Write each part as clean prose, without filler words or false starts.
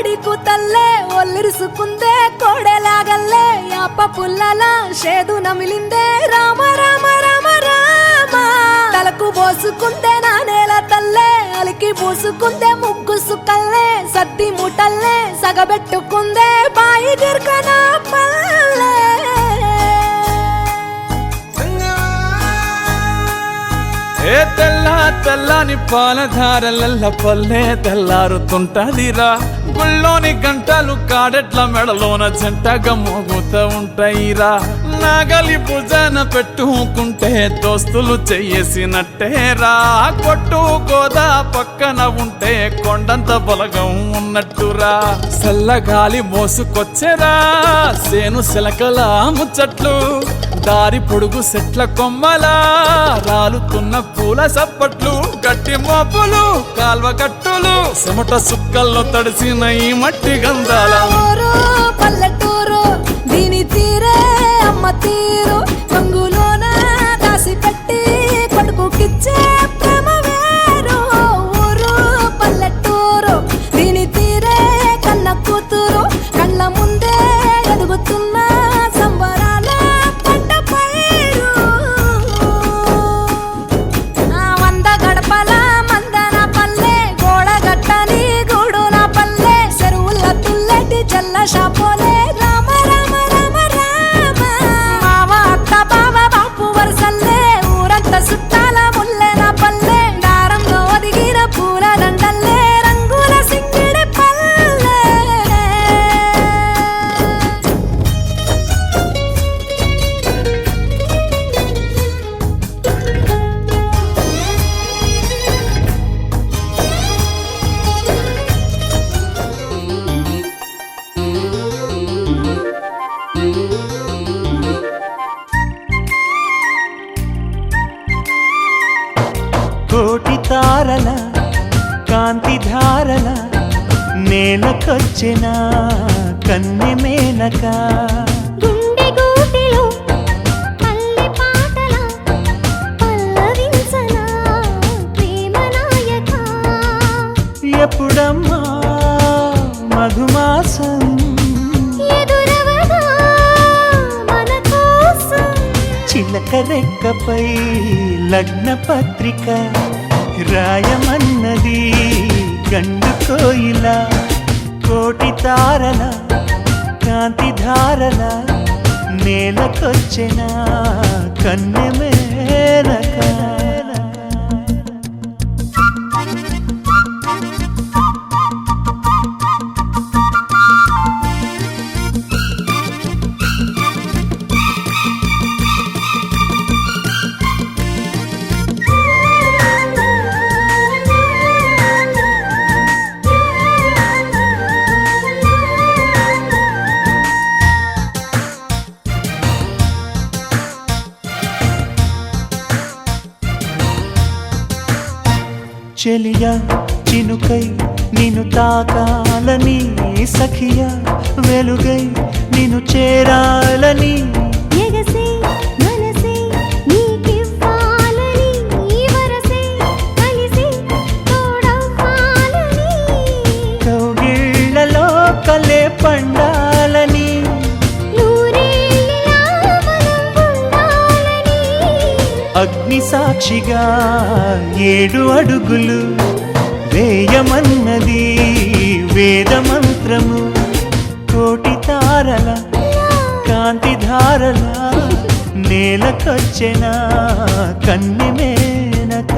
కోడి కూతల్లే ఒల్లిరుసుకుందే కోడెలాగల్లే యాప పుల్లల షేదు నమిలిందే రామ రామ రామ రామ తలకు పోసుకుందే నా నేల తల్లే అలికి పూసుకుందే ముగ్గు సుక్కల్లే సద్ది ముటల్లే సగబెట్టుకుందే బాయి గిర్కన పల్లె ఏ తెల్ల తెల్లని పాలధారలల్ల పల్లె తెల్లారుతుంటదిరా గుళ్ళోని గంటలు కాడెట్ల మెడలోన జంటగా మోగుతూ ఉంటాయిరా నాగలి భుజాన పెట్టుకుంటే దోస్తులు చెయ్యేసినట్టేరా కొట్టు గోదా పక్కన ఉంటే కొండంత బలగం ఉన్నట్టురా చల్లగాలి మోసుకొచ్చెరా సేను శిలకల ముచ్చట్లు దారి పొడుగు సెట్ల కొమ్మలా రాలుతున్న పూల సప్పట్లు గట్టి మోపులు కాల్వ గట్టులు చెమట సుక్కల్లో తడిసిన ఈ మట్టి గంధాల పల్లెటూరు దీని తీరే అమ్మ తీరు కంగులోన దాసి పెట్టి కొడుకుకిచ్చే ప్రేమ వేరు ఊరు పల్లెటూరు దీని తీరే కన్న కూతురు కళ్ళ ముందే ఎదుగుతున్న సంబరాల పంట పైరు వంద గడపల మందన పల్లె గోడ గట్టని గూడున పల్లె చెరువుల తుల్లటి చల్ల షాపోలే రామ రామ రామ రామ మావ అత్త బావ బాపు వరసల్లే ఊరంత సుట్టాల ముల్లెన పల్లె దారంలో ఒదిగిన పూల దండల్లే రంగుల సింగిడి పల్లె కోటి తారల కాంతి ధారల నేలకొచ్చిన కన్నె మేనక గుండె గూటిలో పల్లె పాటల పల్లవించన ప్రేమ నాయక ఎప్పుడమ్మా మధుమాసం ఎదురవగా మన కోసం చిలక రెక్కపై లగ్న పత్రిక రాయమన్నది గండు కోయిల కోటి తారల కాంతి ధారల నేలకొచ్చిన కన్నె మేనక చెలియా చినుకై నిన్ను తాకాలని సఖియా వెలుగై నిన్ను చేరాలని ఎగసే మనసే నీకివ్వాలని వరసే కలిసి తోడవ్వాలని కౌగిళ్లలో కలే పండాలని నూరేళ్ళ మనం ఉండాలని అగ్ని సాక్షిగా 7 అడుగులు వేయమన్నది వేద మంత్రము కోటి తారల కాంతి ధారల నేలకొచ్చిన కన్నె మేనక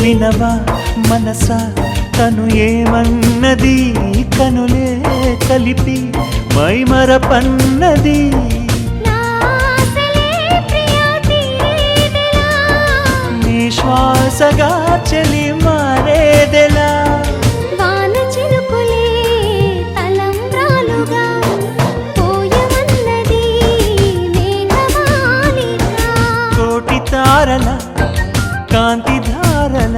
వినవా మనసా తను ఏమన్నది కనులే కలిపి మైమరపన్నది నా ఆశలే ప్రియ వరసగా చెలి మారేదెలా వాన చినుకులే తలంబ్రాలుగా పోయమన్నది మేఘమాలిక. కోటి తారల కాంతి ధారల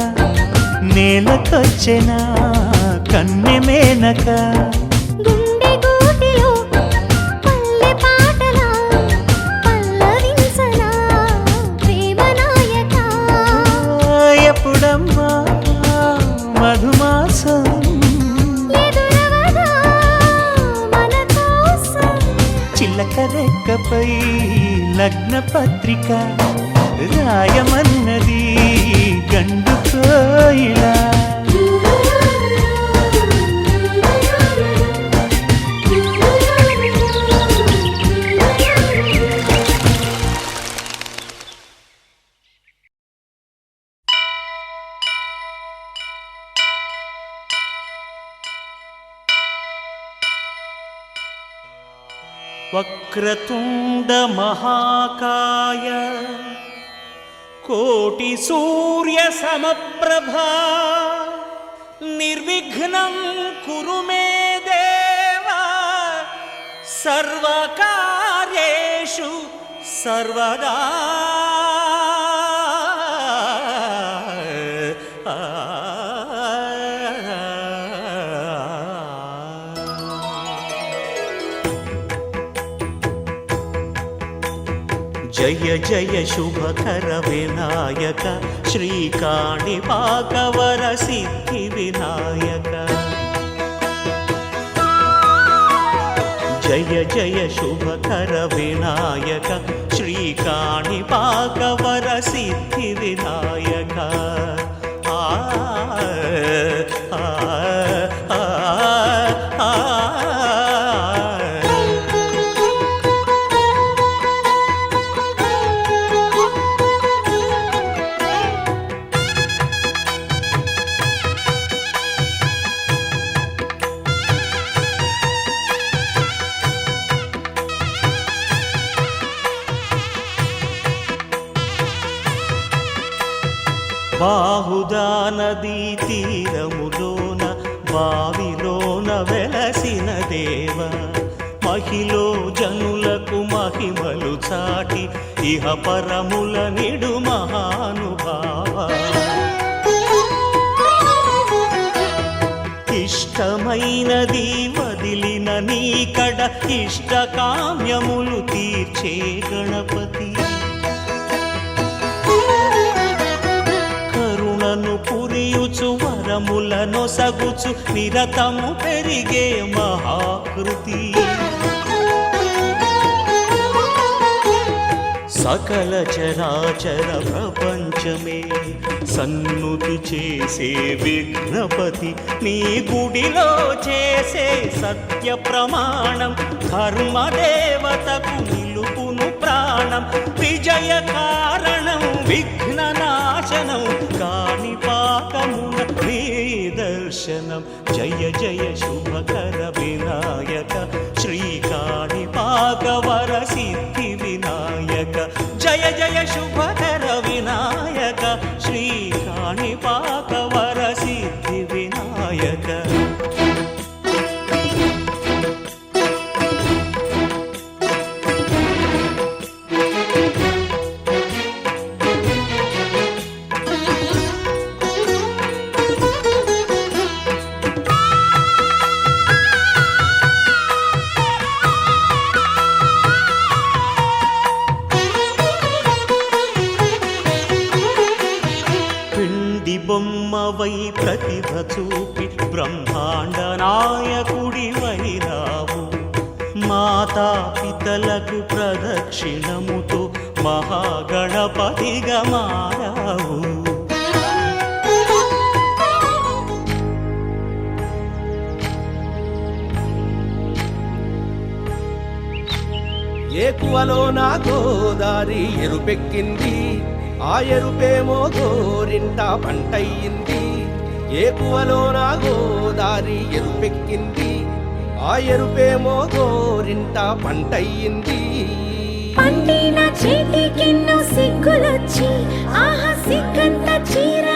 నేలకొచ్చెన కన్నె మేనక గుండె గూటిలో పల్లె పాటలా పల్లవించనా ప్రేమ నాయక. ఎప్పుడమ్మా మధుమాసం ఎదురవదా మన కోసం చిల్లక రెక్కపై లగ్న పత్రిక రాయమన్నది గండు కోయిలా వక్రతుండ మహాకాయ కోటి సూర్య సమప్రభా నిర్విఘ్నం కురు మే దేవా సర్వకార్యేషు సర్వదా జయ జయ శుభకర వినాయక శ్రీకాణిపాకవర సిద్ధి వినాయక జయ జయ శుభకర వినాయక శ్రీకాణిపాకవర సిద్ధి వినాయక ఆ ఆ ఆ ఆ బాహుదా నదీ తీరములోన బావిలోన వెలసిన దేవ మహిలో జనులకు మహిమలు చాటి ఇహ పరముల నిడు మహానుభావ ఇష్టమైనది వదిలిన నీకడ ఇష్ట కామ్యములు తీర్చే గణపతి పురియుచు వరములను సగుచు నిరతము పెరిగే మహాకృతి సకల చరాచర ప్రపంచమే సన్నుతి చేసే విఘ్నపతి నీ గుడిలో చేసే సత్య ప్రమాణం ధర్మదేవతకు నిలుపును ప్రాణం విజయ కారణం విఘ్న నాశనం కాణిపాకమున నీ దర్శనం జయ జయ శుభకర వినాయక శ్రీకాణిపాకవర సిద్ధి వినాయక జయ జయ శుభకర వినాయక శ్రీకాణిపాకవర సిద్ధి వినాయక బొమ్మవై ప్రతిభ చూపి బ్రహ్మాండ నాయకుడి వైరావు మాతా పితలకు ప్రదక్షిణముతో మహాగణపతిగా మారావు ఏకువలో నా గోదారి ఎరుపెక్కింది ఆ ఎరుపేమో గోరింట పంటయ్యింది ఏకువలో నా గోదారి ఎరుపెక్కింది ఆ ఎరుపేమో గోరింట పంటయ్యింది పండిన చేతికెన్నో సిగ్గులొచ్చి ఆహా సిగ్గంత చీర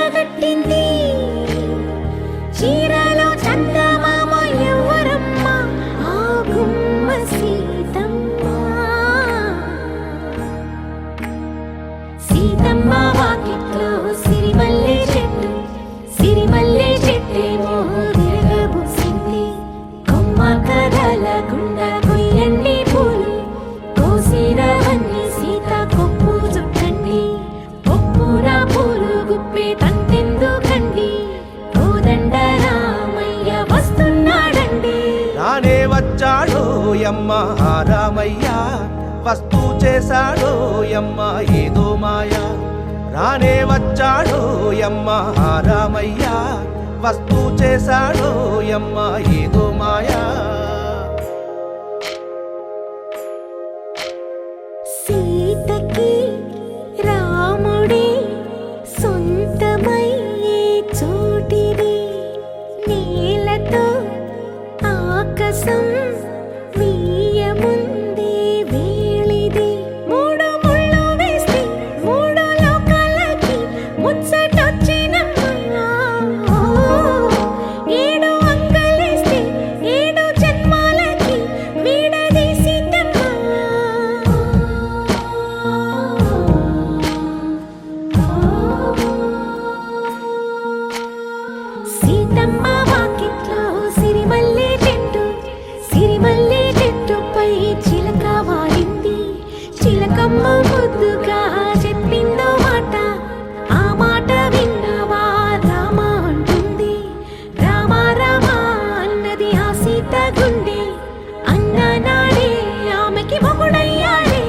వస్తూ చేశాడో యమ్మ ఏదో మాయా రానే వచ్చాడో యమ్మ ఆ రామయ్య వస్తూ చేశాడో యమ్మ ఏదో మాయా సీతకి రాముడే సొంతమయ్యే చోటిది నేలతో ఆకాశం వీయముందే వేళిది మూడు ముళ్ళు వేస్తే మూడు లోకాలకి ముచ్చటొచ్చినమ్మా ఏడు అంగలేస్తే ఏడు జన్మాలకి వీడదీసిద్దమ్మా సీతమ్మ వాకిట్లో సిరిమల్లె చెట్టుపై చిలక వాలింది చిలకమ్మ ముద్దుగా చెప్పిందో మాట ఆ మాట విన్నవా రామ అంటుంది రామ రామ అన్నది ఆ సీత గుండె అన్న నాడే ఆమెకి మొగుడయ్యాడే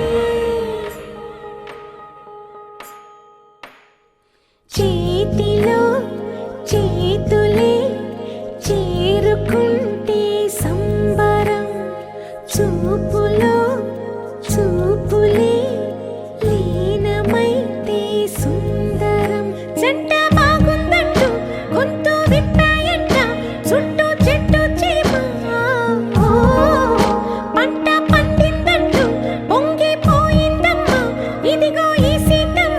చేతిలో చేతులే చేరుకుంటే సంబరం చూపులో చూపులే లీనమైతే సుందరం జంట బాగుందంటూ గొంతు విప్పాయంట చుట్టూ చెట్టు చీమ పంట పండిందంటూ పొంగిపోయిందమ్మా ఇదిగో ఈ సీతమ్మ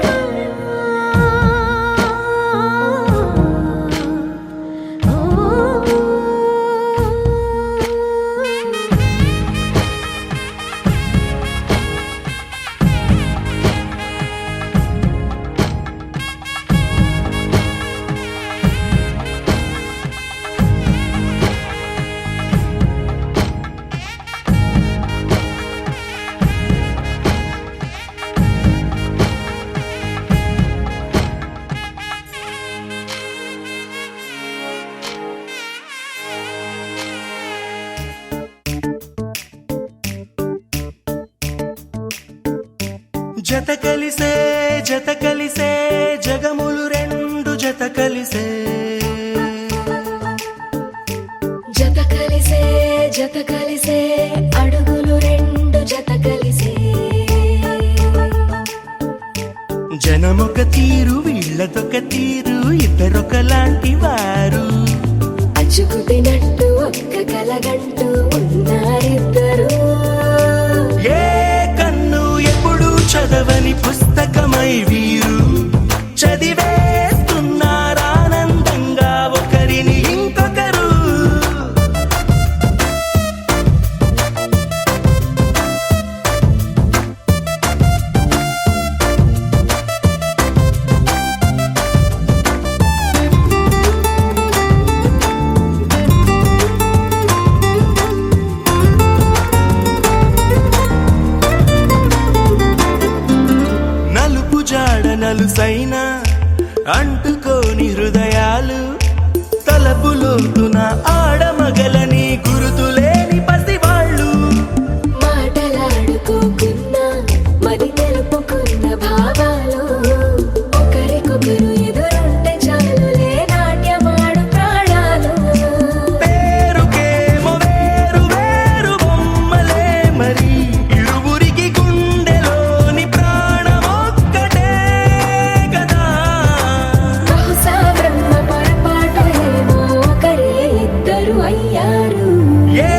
జత కలిసే జగములు రెండు జత కలిసే జత కలిసే అడుగులు రెండు జత కలిసే జనమొక తీరు వీళ్ళదొక తీరు ఇద్దరొకలాంటి వారు అచ్చుకుతినట్టు ఒక్క కలగంటూ ఉన్నారిద్దరు ఏ కన్ను ఎప్పుడు చదవని పుస్తకమై వీరు చదివేస్తున్నారానందంగా ఒకరిని ఇంకొకరు నలుసైన అంటుకోని హృదయాలు తలపులోతున ఆడమగలని గురుతులేని పసివాళ్ళు మాటలాడుకోకున్న మరి తెలుపుకున్న భావాలు ఒకరికొకరు ఎదురుంటే చాలులే నాట్యమాడు ప్రాణాలు పేరుకేమో వేరు వేరు బొమ్మలే మరి ఇరువురికి గుండెలోని ప్రాణమొక్కటే కదా బహుశా బ్రహ్మ పొరపాటు ఏమో ఒకరే ఇద్దరు అయ్యారు ఏ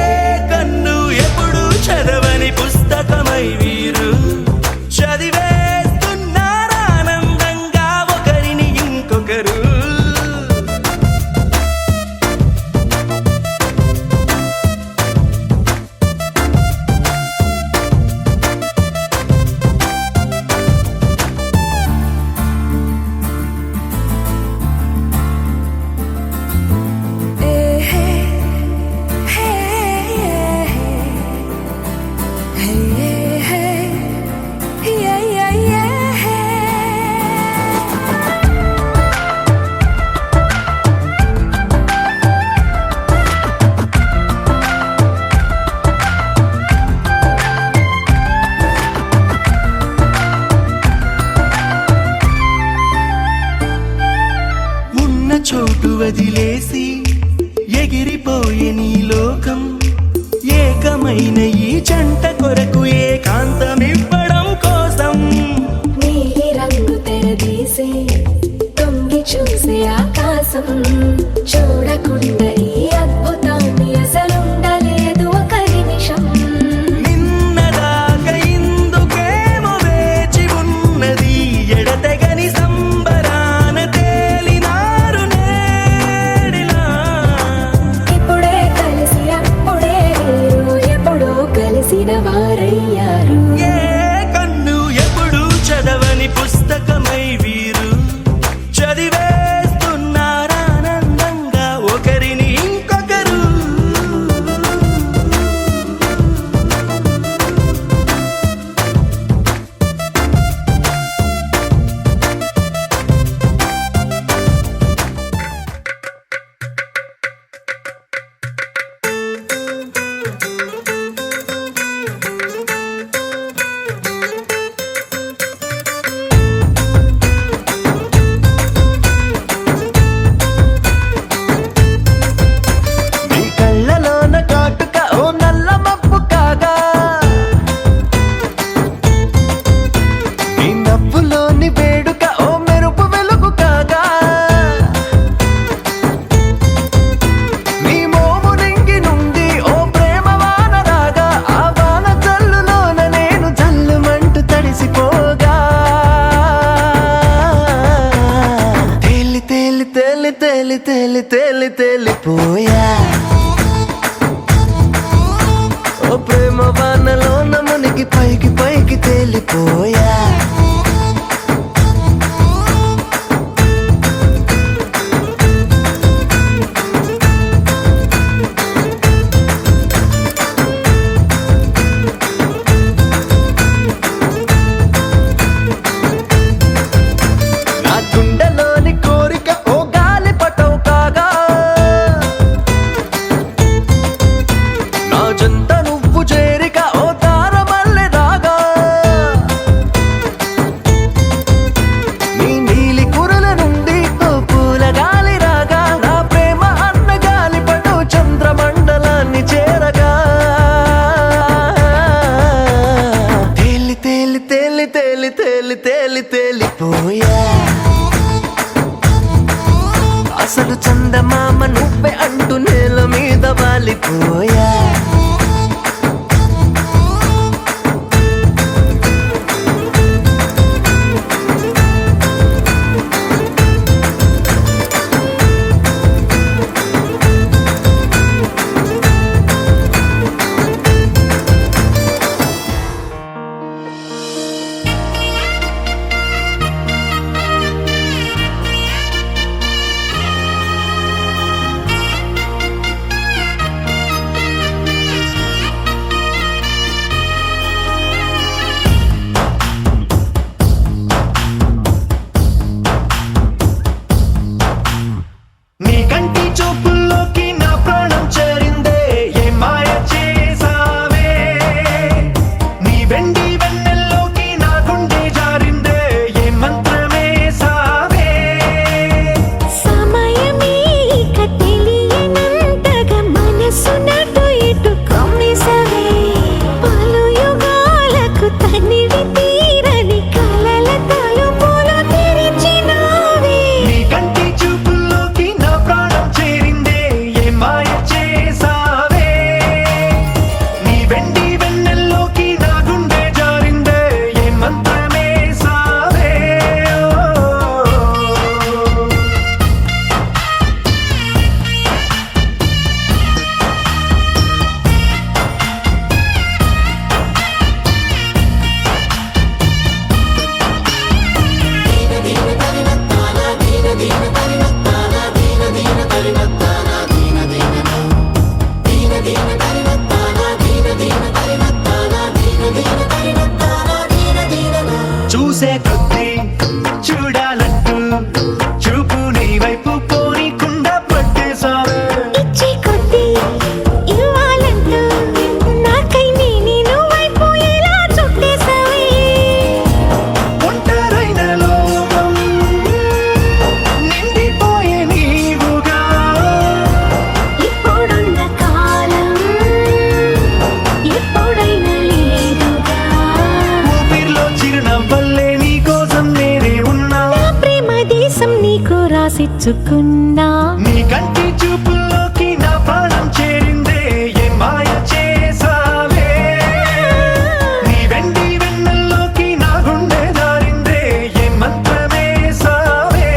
వదిలేసి ఎగిరిపోయే నీ లోకం ఏకమైన ఈ జంట కొరకు ఏకాంతమివ్వడం కోసం నీలి రంగు తెరదీసే తొంగి చూసే ఆకాశం చూడకుండా ఈ అద్భుతాన్ని అసలుండలేదు ఒక నిమిషం నిన్నదాకా ఇందుకేమో వేచి ఉన్నది ఎడతెగని సంబరాన తేలినారు నేడిలా ఇప్పుడే కలిసి అప్పుడే వీరు ఎప్పుడో కలిసిన వారయ్యారు ఏ కన్ను ఎప్పుడు చదవని పుస్తకమై వీరు చదివేస్తున్నారానందంగా ఒకరిని ఇంకొకరు నీ కళ్ళలోన కాటుక ఓ నల్ల మబ్బు కాగా నీ నవ్వులోని వేడుక ఓ మెరుపు వెలుగు కాగా నీ మోము నింగి నుండి ఓ ప్రేమ వాన రాగా ఆ వాన జల్లులోన నేను జల్లుమంటూ తడిసిపోగా తేలి తేలి తేలి తేలి తేలి తేలి తేలిపోయా ఓ ప్రేమ వానలోన మునిగి పైకి పైకి తేలిపోయా నా గుండెలోని కోరిక ఓ గాలి పటం కాగా నా జంట నువ్వు చేరిక ఓ తారమల్లె రాగా నీ నీలి కురుల నుండి ఓ పూల గాలి రాగా నా ప్రేమ అన్న గాలి పటం చంద్రమండలాన్ని చేరగా తేలి తేలి తేలి తేలి తేలి తేలి తేలిపోయా అసలు చందమామ నువ్వే అంటూ నేల మీద వాలిపోయా దోచుకున్నా నీ కంటి చూపుల్లోకి నా ప్రాణం చేరిందే ఏ మాయ చేసావే నీ వెండి వెన్నెల్లోకి నా గుండె జారిందే ఏ మంత్రమే సావే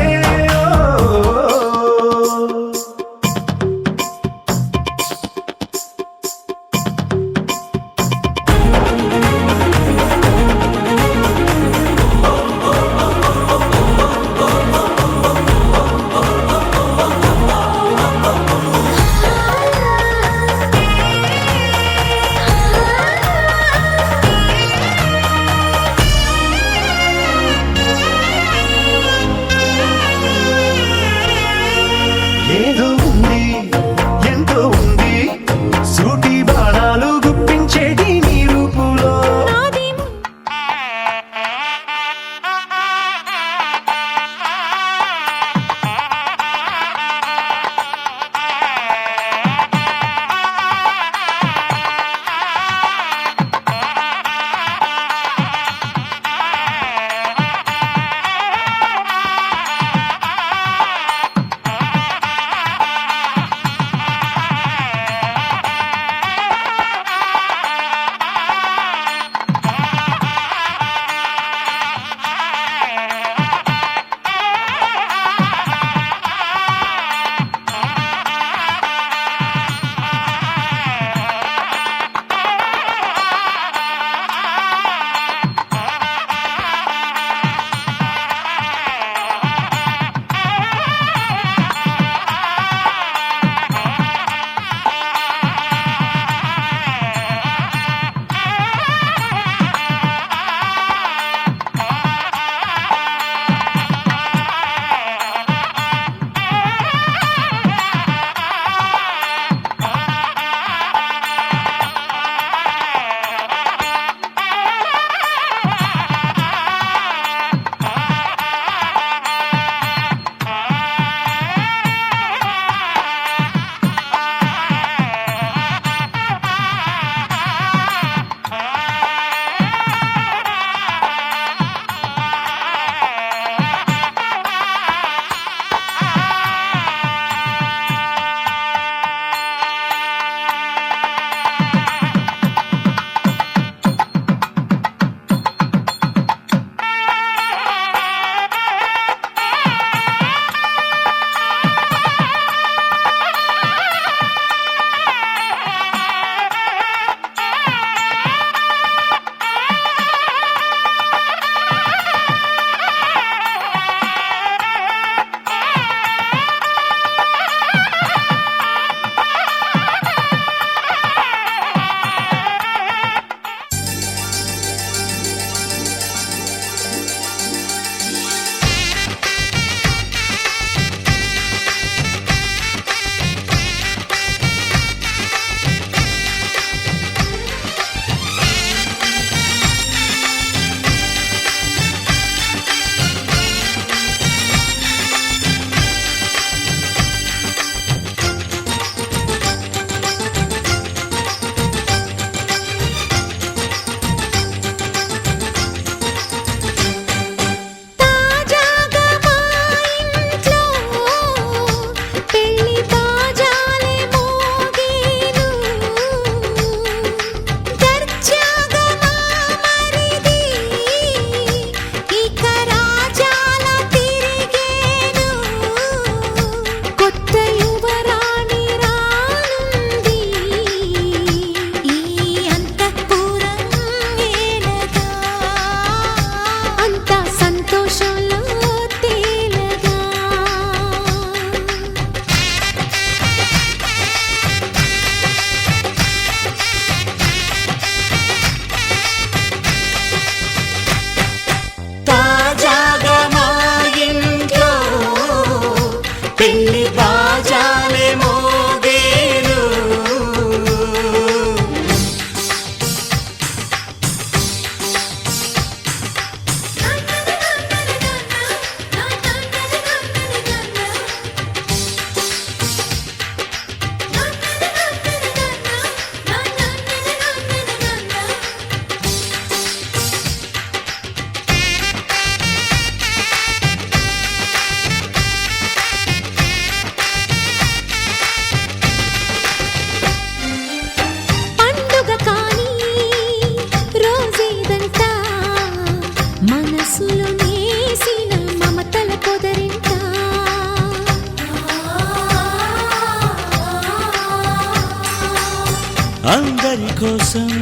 కోసం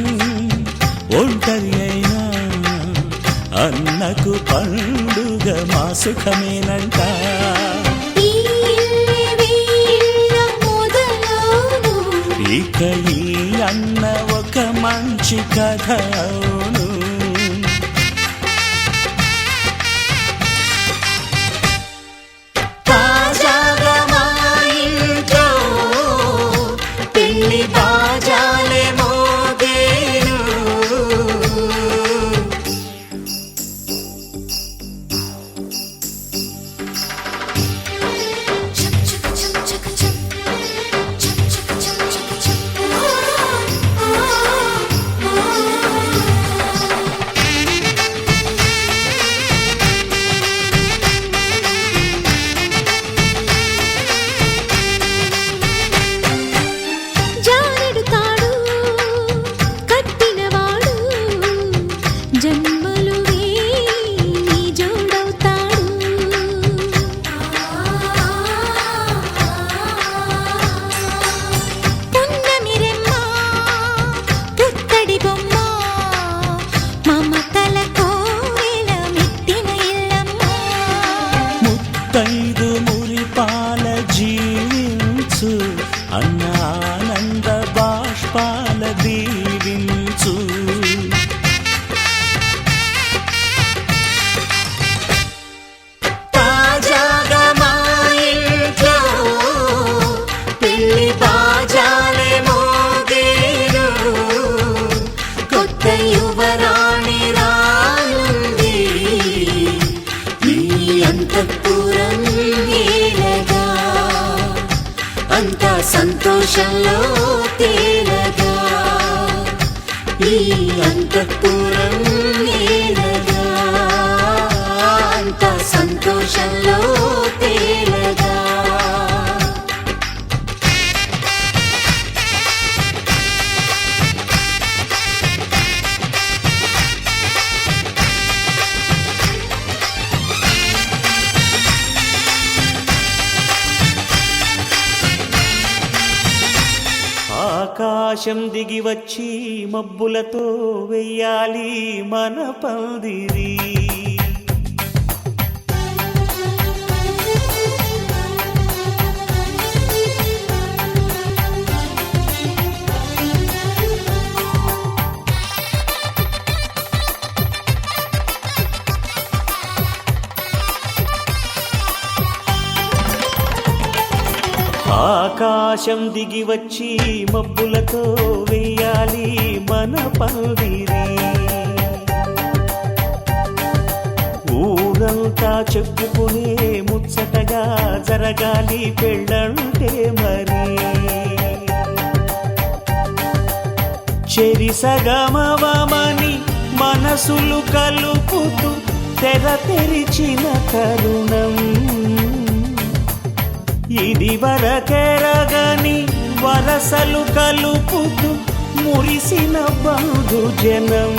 ఒంటరి అయినా అన్నకు పండుగ మా సుఖమేనంట. ఈ ఇల్లే వీళ్ళ మొదలవును. ఇక ఈ అన్న ఒక మంచి కథ అవును. తాజాగా మా ఇంట్లో పెళ్లి బాజాలే మోగేను. జానెడు తాడు కట్టినవాడు జన్మలు వేయి జోడవుతాడు. పున్నమిరెమ్మ పుత్తడి బొమ్మ మమతల కోవెల మెట్టిన ఇల్లమ్మ. ముత్తైదు మురిపాల జీవించు అన్న ఆనంద బాష్పాల దీవించు. తాజాగా మా ఇంట్లో పెళ్లి బాజాలే మోగేను. కొత్త యువరాణి రానుంది ఈ అంతఃపురం ఏలగా. అంతా సంతోషంలో తేలగా ఈ అంతఃపురం ఏలగా. అంతా సంతోషంలో తేలగా. ఆకాశం దిగి వచ్చి మబ్బులతో వెయ్యాలి మన పందిరి. ఆకాశం దిగి వచ్చి మబ్బులతో వెయ్యాలి మన పందిరి. ఊరంతా చెప్పుకునే ముచ్చటగా జరగాలి పెళ్ళంటే మరి. చెరిసగమవమని మనసులు కలుపుతూ తెర తెరిచిన తరుణం. ఇది వరకెరగని వరసలు కలుపుతూ మురిసిన బంధుజనం.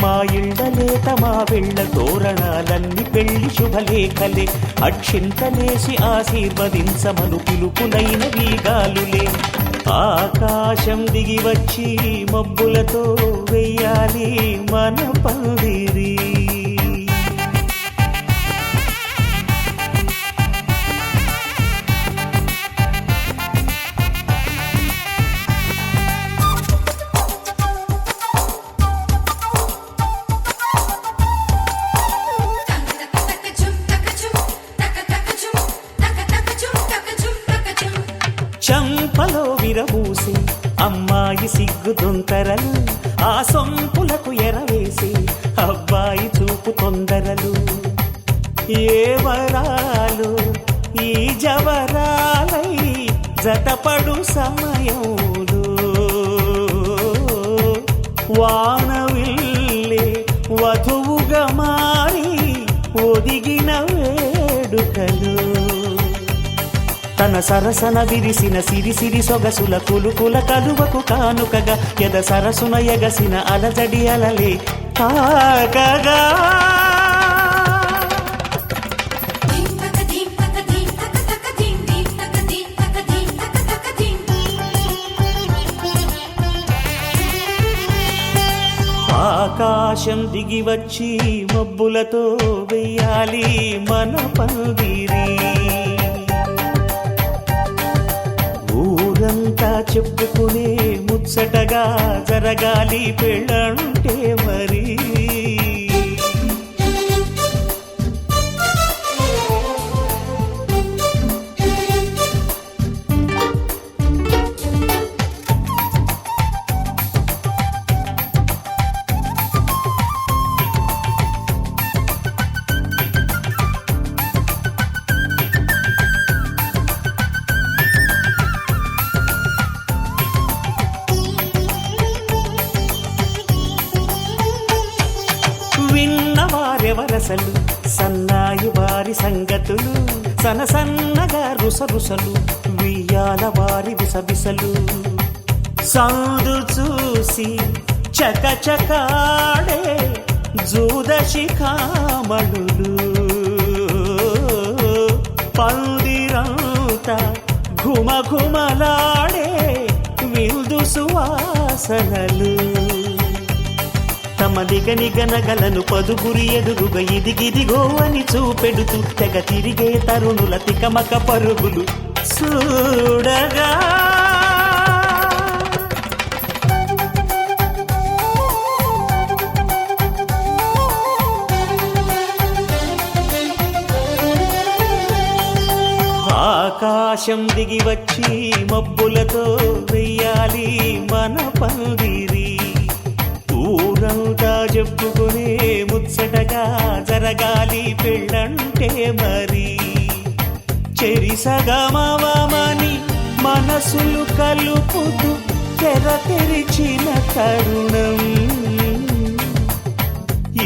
మా ఇళ్ళలేత మా వెళ్ళ తోరణాలన్నీ పెళ్లి శుభలేఖలే. అక్షింతలేసి ఆశీర్వదించమను పిలుపులైన వీగాలులే. ఆకాశం దిగి వచ్చి మబ్బులతో వెయ్యాలి మన పందిరి. చంపలో విరబూసి అమ్మాయి సిగ్గు దొంతరలు. ఆ సొంపులకు ఎరవేసి అబ్బాయి చూపు తొందరలు. ఏ వరాలు ఈ జవరాలై జతపడు సమయంలో వానవిల్లే వధువుగా మారి ఒదిగిన వేడుకలు. తన సరసన విరిసిన సిరిసిరి సొగసుల కులుకుల కలువకు కానుకగా ఎద సరసున ఎగసిన అలజడి అలలే తాకగా. ఆకాశం దిగి వచ్చి మబ్బులతో వెయ్యాలి మన పందిరి. ఊరంతా చెప్పుకునే ముచ్చటగా జరగాలి పెళ్ళంటే మరి. విన్నవారెవరసలు సన్నాయి వారి సంగతులు, సనసన్నగా రుసరుసలు వియ్యాల వారి విసవిసలు. సందు చూసి చకచకాడే జూదశిఖామణులు, పందిరంతా ఘుమఘుమలాడే విందు సువాసనలు. తమ నిగనిగనగలను పదుగురి ఎదురుగా ఇదిగిదిగో అని చూపెడుతూ తెగ తిరిగే తరుణుల తికమక పరుగులు చూడగా. ఆకాశం దిగి వచ్చి మబ్బులతో వెయ్యాలి మన పందిరి. ఊరంతా చెప్పుకునే ముచ్చటగా జరగాలి పెళ్ళంటే మరి. చెరిసగమవమని మనసులు కలుపుతూ తెర తెరిచిన తరుణం,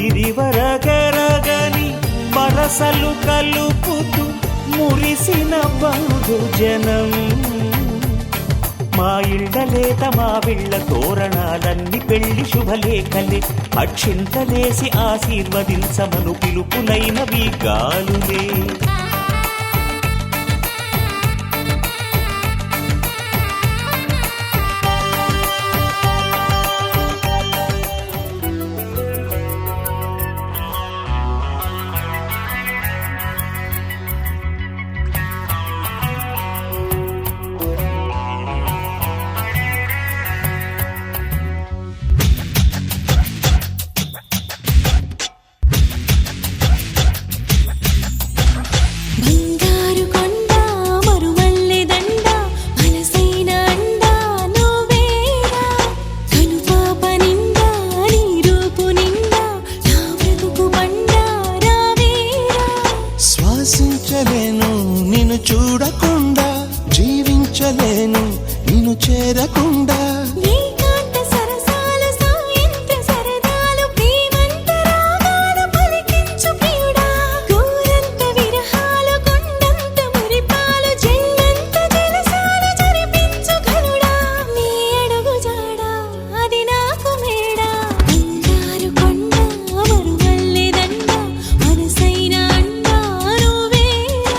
ఇదివరగరగని వరసలు కలుపుతూ మురిసిన బంధుజనం. మా ఇళ్ళలేత మా విళ్ళ తోరణాలన్నీ పెళ్లి శుభలేఖలే, అక్షింతలేసి ఆశీర్వదించమను పిలుపులైనవి గాలులే. బంగారు కొండ మరువల్లె దండ మనసైన అండ నువ్వేరా. కనుపాప నిండా నీ రూపు నిండా నా బ్రతుకు బండ రావేరా. శ్వాసించలేను నిన్ను చూడకుండా, జీవించలేను నిన్ను చేరకుండా. ఏకాంత సరసాలు సాయంత్ర సరదాలు ప్రేమంత రాగాలు పలికించు ప్రియుడా. గోరంత విరహాలు కొండంత మురిపాలు జన్మంత జలసాలు జరిపించు ఘనుడా. నీ అడుగు జాడా అది నాకు మేడా. బంగారు కొండ మరువల్లె దండ మనసైన అండ నువ్వేరా.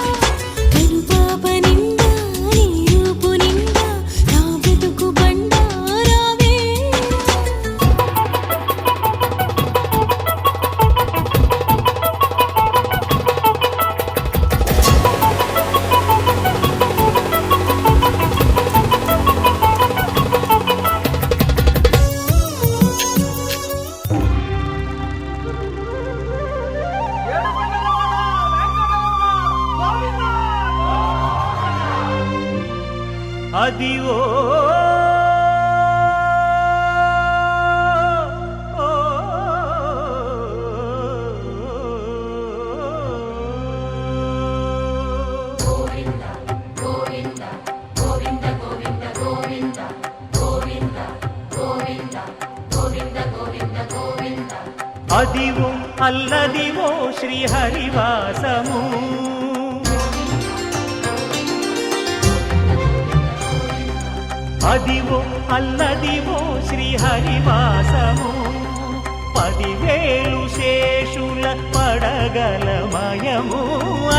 కనుపాప నిండా నీ రూపు నిండా నా బ్రతుకు బండ రావేరా. అది ఓ అదివో అల్లదివో శ్రీహరివాసము. అదివో అల్లదివో శ్రీహరివాసము. 10,000 శేషుల పడగలమయము.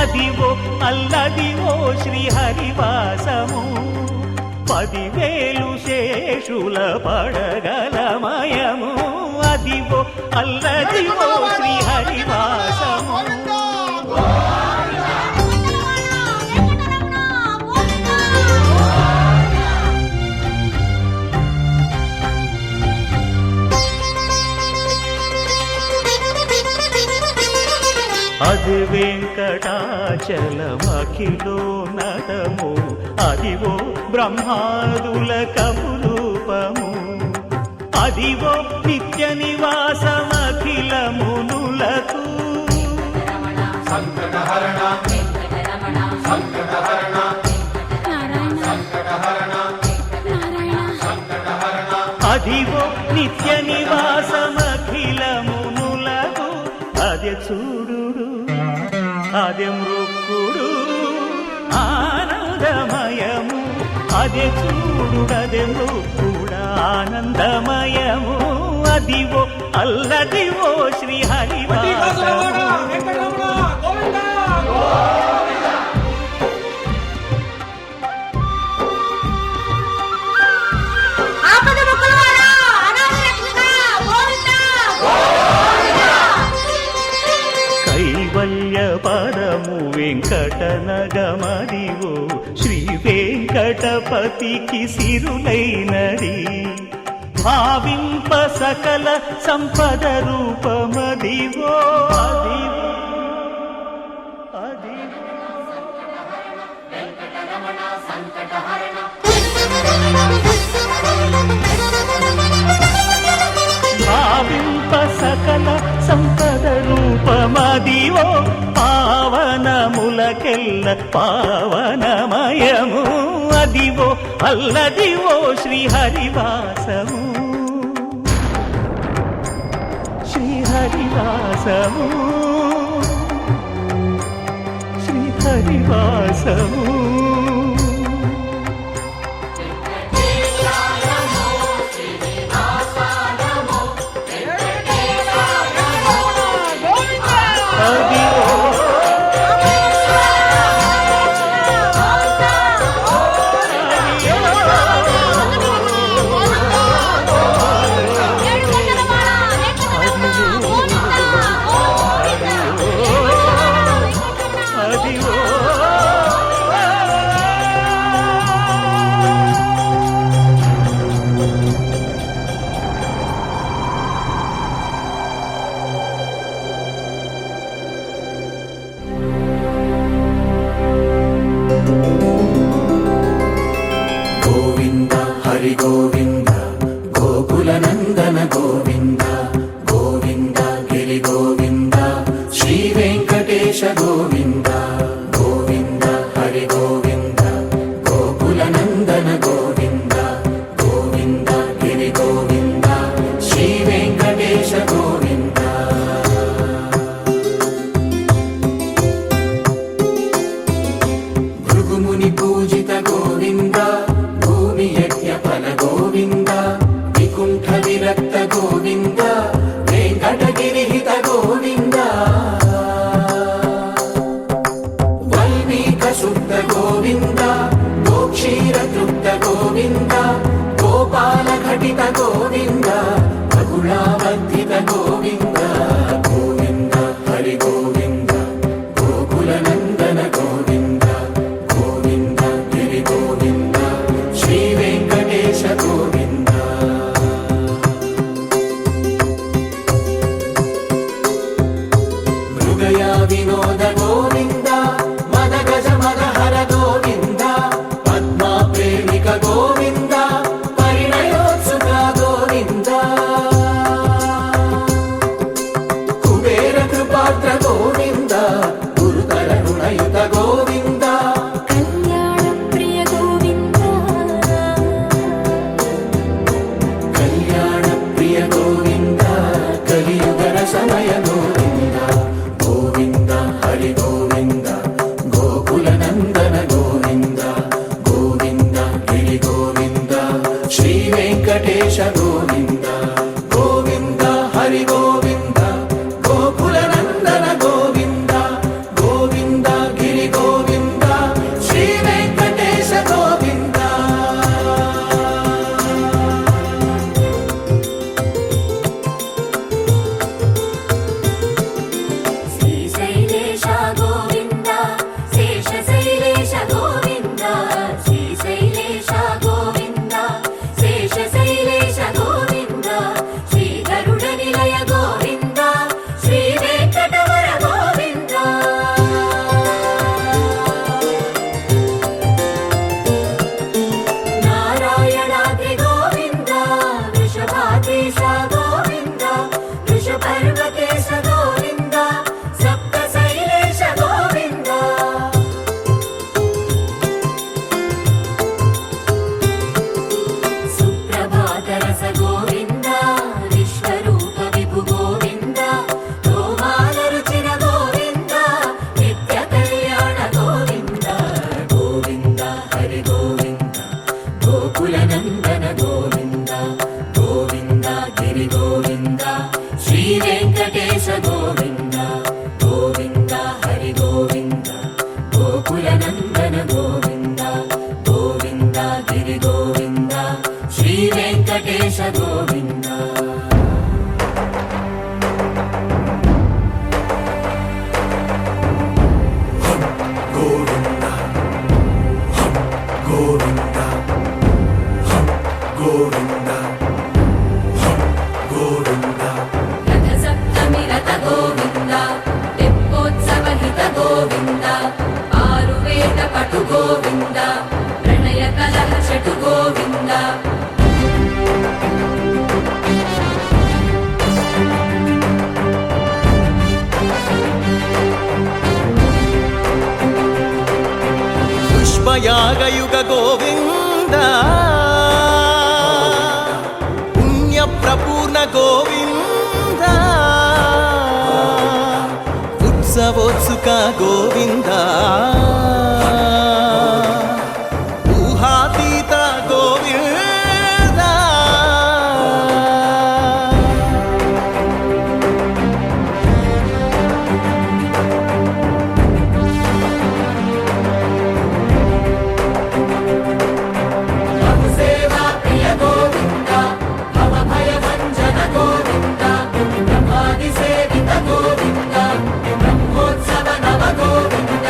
అదివో అల్లదివో శ్రీహరివాసము. 10,000 శేషుల పడగలమయము. అది అదివో అల్లదివో శ్రీహరివాసము అది వెంకటాచలమఖిలో నటము అదివో బ్రహ్మాదుల కపురూపము అదివో నిత్య నివాసమఖిల మునులకు అదివో నిత్య నివాసమఖిల మునులకు అదే చూడు అదే మృక్కుడు ఆనందమయము అదే చూడుడదే మృక్కుడ ఆనందమయము అదివో అల్లదివో శ్రీహరివాసము కైవల్య పరము వెంకటనగమదివో శ్రీ వెంకటపతికి సిరులైనది భావింప సకల సంపద రూపమదివో అదివో అదివో భావింప సకల సంపద రూపమదివో పావనములకెల్ల పావనమయము అదివో అల్లదివో శ్రీహరివాసము శ్రీహరివాసము శ్రీహరివాసము గోవింద హరి గోవింద గోకుల నందన గోవింద గోవింద గిరి గోవింద శ్రీ వెంకటేశ గోవింద గోవింద హరి గోవింద గోకుల నందన గోవింద గోవింద గిరి గోవింద శ్రీ వెంకటేశ గోవింద భృగుముని పూజిత గోవింద భూమి యజ్ఞ ఫల గోవింద వికుంఠ విరక్త గోవింద వెంకటగిరిహిత గోవింద వల్మీక శుద్ధ గోవింద గోక్షీర తృప్త గోవింద గోపాల ఘటిత గోవింద బహుళావర్ధిత గోవింద గోవింద హరి గోవింద గోకుల నందన గోవింద గోవింద గిరి గోవింద శ్రీ వెంకటేశ గోవింద మృగయా వినోద గోవింద మద గజ మద హర గోవింద పద్మా ప్రేమిక గోవింద పరిణయోత్సుక గోవింద కుబేర కృపాత్ర గోవింద గురుతర రుణయుత గోవింద కళ్యాణ ప్రియ గోవింద కళ్యాణ ప్రియ గోవింద కలియుగర సమయ గోవింద గోవింద హరి గోవింద గోకుల నందన గోవింద గోవింద గిరి గోవింద శ్రీ వెంకటేశ గోవింద గోవింద హరి గోవింద గోకుల నందన గోవింద గోవింద గిరి గోవింద శ్రీ వెంకటేశ గోవింద శ్రీ వెంకటేశ గోవింద గోవింద హరి గోవింద గోకుల నందన గోవింద గోవింద గిరి గోవింద శ్రీ వెంకటేశ గోవింద గోవింద గోవింద గోవింద గోవింద రథ సప్తమి రథ గోవింద తెప్పోత్సవ హిత గోవింద ఆరువేద పటు గోవింద ప్రణయ కలహ షటు గోవింద పుష్పయాగయుగ గోవింద పుణ్య ప్రపూర్ణ గోవింద ఉత్సవోత్సుక గోవింద ఊహాతీత గోవింద సేవా ప్రియ గోవింద భవ భయ భంజన గోవింద బ్రహ్మాది సేవిత గోవింద బ్రహ్మోత్సవ నవ గోవింద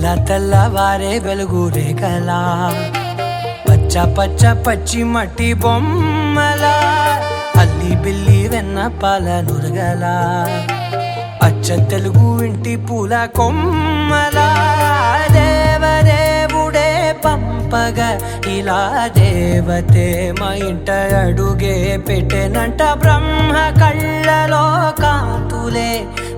తెల్లవారే వెలుగు రేఖలా పచ్చ పచ్చ పచ్చి మట్టి బొమ్మలా అల్లి బిల్లి వెన్న పాల నురగలా అచ్చ తెలుగు ఇంటి పూల కొమ్మలా దేవదేవుడే పంపగ ఇలా దేవతే మా ఇంట అడుగే పెట్టెనంట బ్రహ్మ కళ్ళలో కాంతులే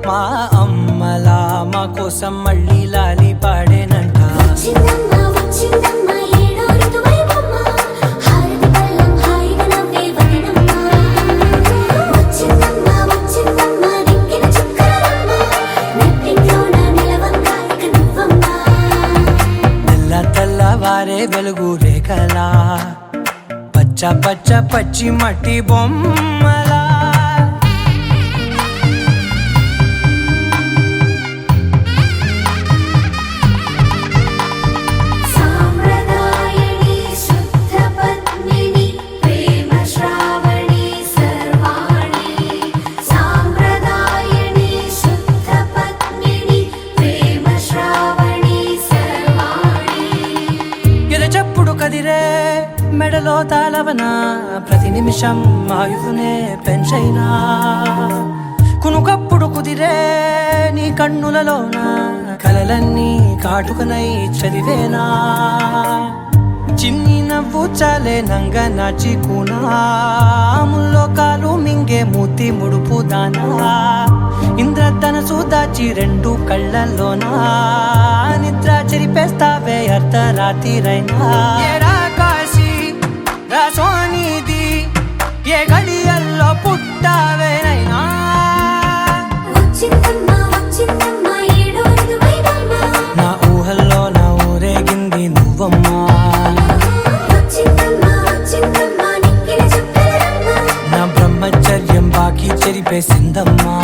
మా అమ్మలా మా కోసం మళ్ళీ లాలి పాడేనంట వచ్చిందమ్మ వచ్చిందమ్మ ఏడో ఋతువైవమ్మ హారతి పళ్ళం హాయిగా నవ్వే వదనమ్మ వచ్చిందమ్మ వచ్చిందమ్మ దిక్కిన చుక్కలమ్మ నెట్టింట్లోన నిలవంగా ఇక నువ్వమ్మ తెల్లవారే వెలుగు రేఖలా పచ్చ పచ్చ పచ్చి మట్టి బొమ్మలా సాంప్రదాయని శుద్ధ పద్మిని ప్రేమ శ్రావణి సర్వాణి సాంప్రదాయని శుద్ధ పద్మిని ప్రేమ శ్రావణి సర్వాణి ఎరచప్పుడు కదిరే మెడలో తాళవన ప్రతి నిమిషం ఆయుధునే పెంచైనా కునుకప్పుడు కుదిరే నీ కన్నులలోన కలలన్నీ కాటుకనై చదివేనా చిన్ని నవ్వు చాలే నంగ నాచి కూనాముల్లో కాలు మింగే మూతి ముడుపు దానా ఇంద్రధనసు దాచి రెండు కళ్ళల్లోనా నిద్ర చెరిపేస్తావే అర్ధరాత్రిరైనా ఏరా కాశీ రా సోనిది ఏ గడియల్లో పుట్టావేనైనా వచ్చిందమ్మ వచ్చిందమ్మ ఏడో ఋతువైవమ్మ నా ఊహల్లో నా ఊరేగింది నువ్వమ్మా వచ్చిందమ్మ వచ్చిందమ్మ నిక్కిన చుక్కలమ్మ నా బ్రహ్మచర్యం బాకీ చెరిపేసిందమ్మా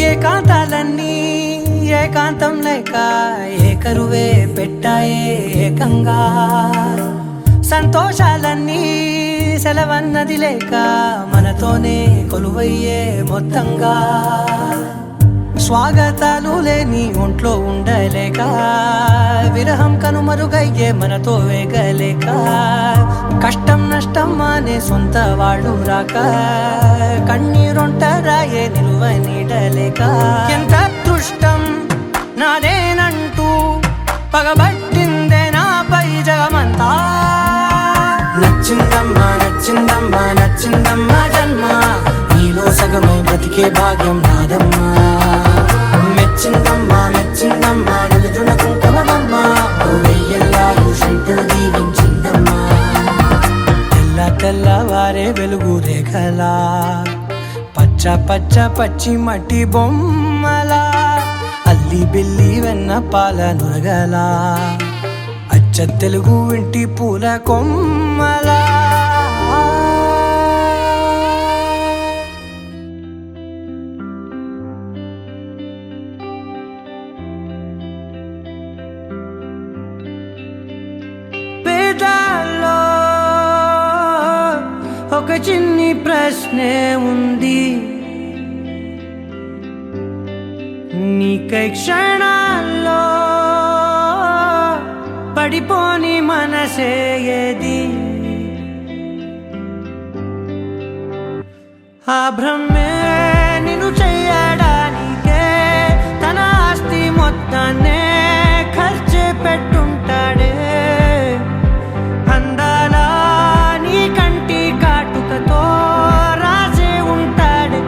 ఏకాంతాలన్నీ ఏకాంతం లేక ఏకరువే పెట్టాయే ఏకంగా సంతోషాలన్నీ సెలవన్నది లేక మనతోనే కొలువయ్యే మొత్తంగా స్వాగతాలు లేని ఒంట్లో ఉండలేక విరహం కనుమరుగయ్యే మనతో వేగలేక కష్టం నష్టం అనే సొంత వాళ్ళు రాక కన్నీరొంటరాయే నిలువ నీడలేక ఎంత అదృష్టం నాదేనంటూ పగబట్టిందే నాపై జగమంతా నచ్చిందమ్మా నచ్చిందమ్మా నచ్చిందమ్మా జన్మ నీలో సగమై బ్రతికే భాగ్యం నాదమ్మా మెచ్చిందమ్మా మెచ్చిందమ్మా నిలుచున కుంకుమమ్మా వెయ్యల్లాలు శంకులు దీవించిందమ్మా తెల్లవారే వెలుగు రేఖలా పచ్చ పచ్చ పచ్చి మట్టి బొమ్మలా అల్లి బిల్లి వెన్న పాల నురగలా అచ్చ తెలుగు ఇంటి పూల కొమ్మలా పేదాల్లో ఒక చిన్ని ప్రశ్నే ఉంది నీకై క్షణాల్లో పడిపోని మనసే ఏది ఆ భ్రమే నిన్ను చెయ్యడానికే తన ఆస్తి మొత్తాన్నే ఖర్చు పెట్టుంటాడే అందాల నీ కంటి కాటుకతో రాసే ఉంటాడే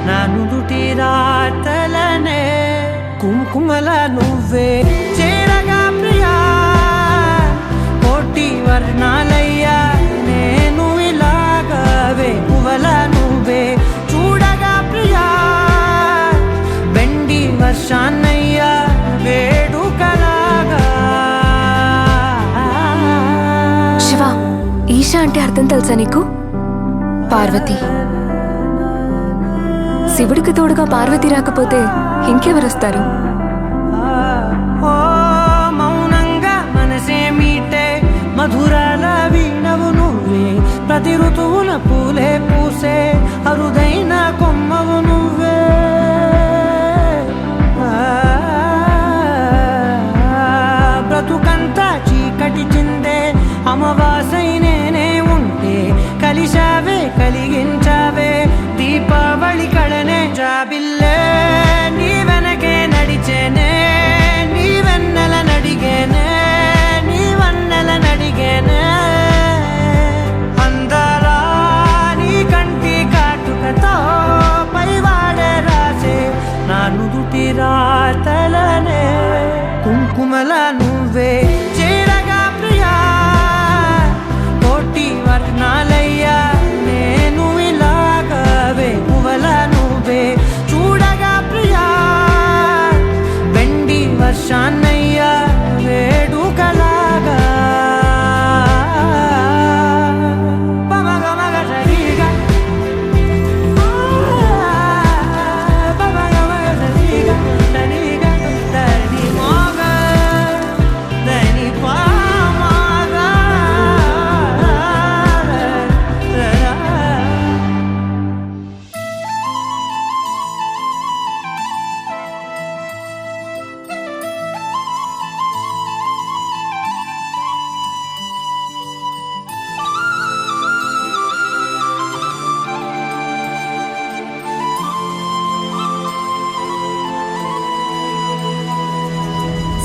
నా నుదుటి రాతలనే కుంకుమల నువ్వే చేరగా ప్రియా కోటి వర్ణాలయ్యా నేను ఇలాగా వేకువల నువ్వే చూడగా ప్రియా బెండి వర్షాన్నయ్యా వేడుకలాగా శివ ఈశా అంటే అర్థం తెలుసా నీకు? పార్వతి. శివుడికి తోడుగా పార్వతి రాకపోతే ఇంకెవరొస్తారు? మధురాల వీణవు నువ్వే ప్రతి ఋతువున పూలే పూసే అరుదైన కొమ్మవు నువ్వే బ్రతుకంతా చీకటి చిందే అమవాసై నేనే ఉంటే కలిశావే కలిగించావే దీపావళి కళనే జాబిల్లే నీ వెనకే నడిచేనే నీ వెన్నెల నడిగేనే నీ వన్నెల నడిగేనే అందాలా నీ కంటి కాటుకతో పైవాడే రాసే నా నుదుటి రాతలనే కుంకుమల నువ్వే చేరగా ప్రియా కోటి వర్ణాలయ్యా నేను ఇలాగవే పువ్వల నువ్వే చూడగా ప్రియా వెండి వర్షాన్నయ్యా వేడుకలాగా పమగమగ సరిగా పమగమగ సరిగా సరిగా దని మోగ దని పామగ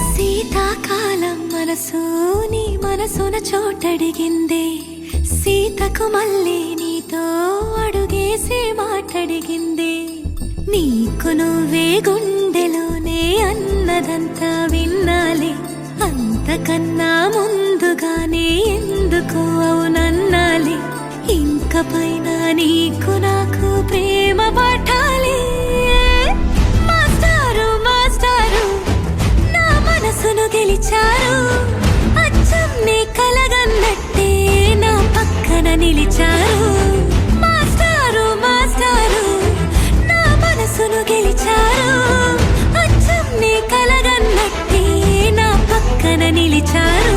శీతాకాలం మనసు నీ మనసున చోటడిగిందే సీతకు మళ్ళీ నీతో అడుగేసి మాటడిగిందే నీకు నువ్వే గుండెలోనే అన్నదంతా విన్నాలే అంతకన్నా ముందుగానే ఎందుకు అవునన్నాలే ఇంక పైన నీకు నాకు ప్రేమ పాఠాలే మాస్టారు మాస్టారు నా మనసును గెలిచారు అచ్చం నీ కలగన్నట్టే నా పక్కన నిలిచారు మాస్టారు మాస్టారు నా మనసును గెలిచారు అచ్చం నీ కలగన్నట్టే నా పక్కన నిలిచారు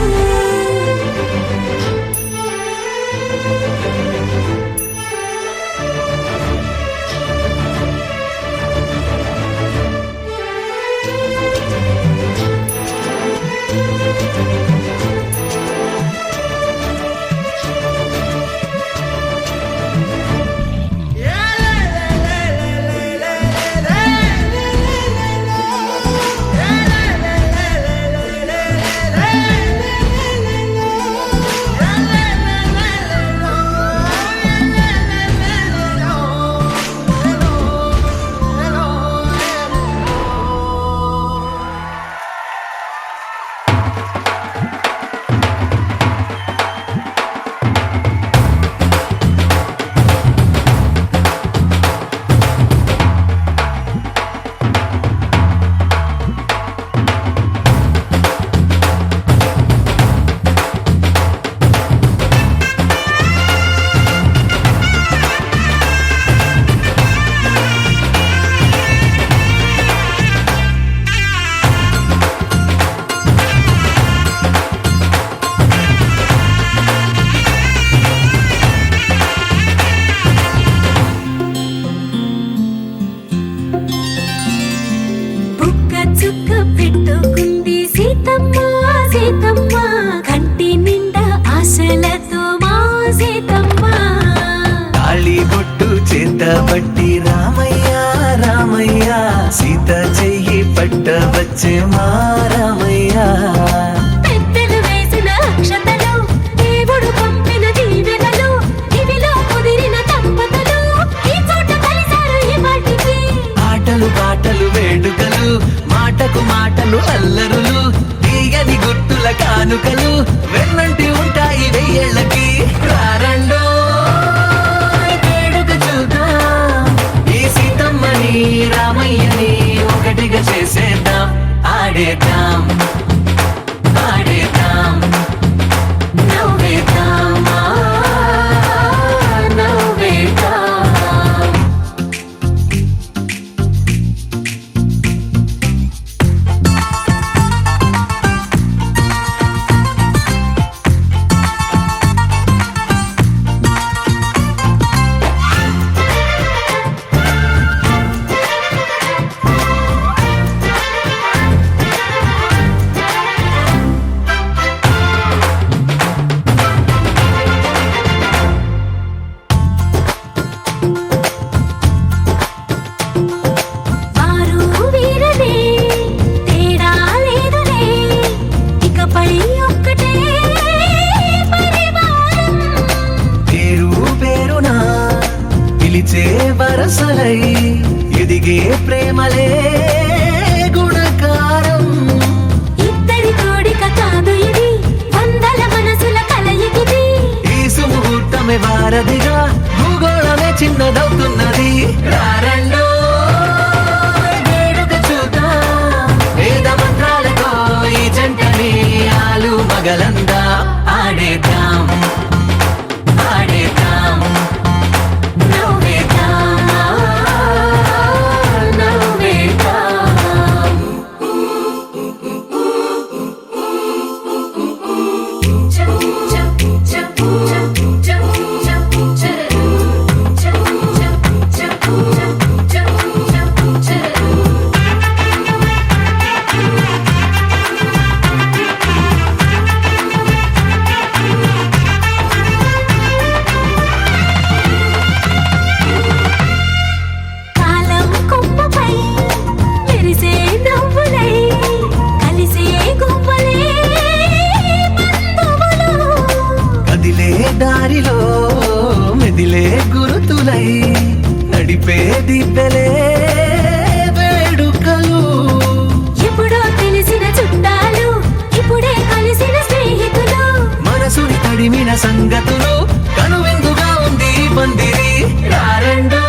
చుక్క పెట్టుకుంది సీతమ్మ సీతమ్మ కంటి నిండా ఆశలతో మా సీతమ్మ తాళి బొట్టు చేత పట్టి రామయ్య రామయ్య సీత చెయ్యి పట్ట వచ్చే మా రామయ్య పెద్దలు వేసిన అక్షతలు దేవుడు పంపిన దీవెనలు ఇవిలో కుదిరిన దంపతులు ఈ చోట కలిసారు ఈ వాటికి ఆటలు పాటలు వేడుకలు మాటకు మాటలు అల్లరులు తీయని గుట్టుల కానుకలు వెన్నంటి ఉంటాయి వెయ్యేళ్ళకి రారండో వేడుక చూద్దాం ఈ సీతమ్మని రామయ్యని ఒకటిగా చేసేద్దాం ఆడేద్దాం ఆడేద్దాం నవ్వేద్దాం నవ్వేద్దాం కలిగే ప్రేమలే గుణకారం. ఇద్దరి కోడిక కాదు ఇది, వందల మనసుల కలయికిది. ఈ సుముహూర్తమే వారధిగా భూగోళమే చిన్నదవుతున్నది. రారండో వేడుక చూద్దాం, వేద మంత్రాలతో ఈ జంటని ఆలు మగలందా ఆడేద్దాం ఆడేద్దాం నవ్వేద్దాం, నవ్వేద్దాం. చం చం చం చం చం చం చరరు. చం చం చం చం చం చం చరరు. కాలం కొమ్మపై మెరిసే నవ్వులై కలిసే గువ్వలే బంధువులు. కదిలే దారిలో మెదిలే గురుతులై నడిపే దివ్యలే వేడుకలు. ఎప్పుడో తెలిసిన చుట్టాలు, ఇప్పుడే కలిసిన స్నేహితులు. మనసుని తడిమిన సంగతులు కనువిందుగా ఉంది ఈ పందిరి. రారండో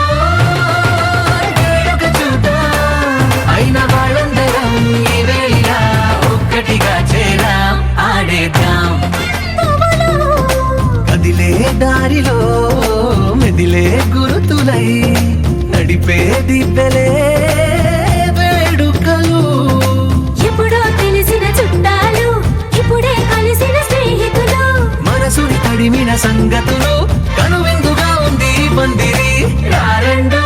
వేడుక చూద్దాం, అయిన వాళ్ళందరం ఈ వేళ ఒక్కటిగా చేరాం ఆడేద్దాం. కదిలే దారిలో మెదిలే గురుతులై నడిపే దివ్యలే వేడుకలు. ఎప్పుడో తెలిసిన చుట్టాలు, ఇప్పుడే కలిసిన స్నేహితులు. మనసుని తడిమిన సంగతులు కనువిందుగా ఉంది ఈ పందిరి. రారండో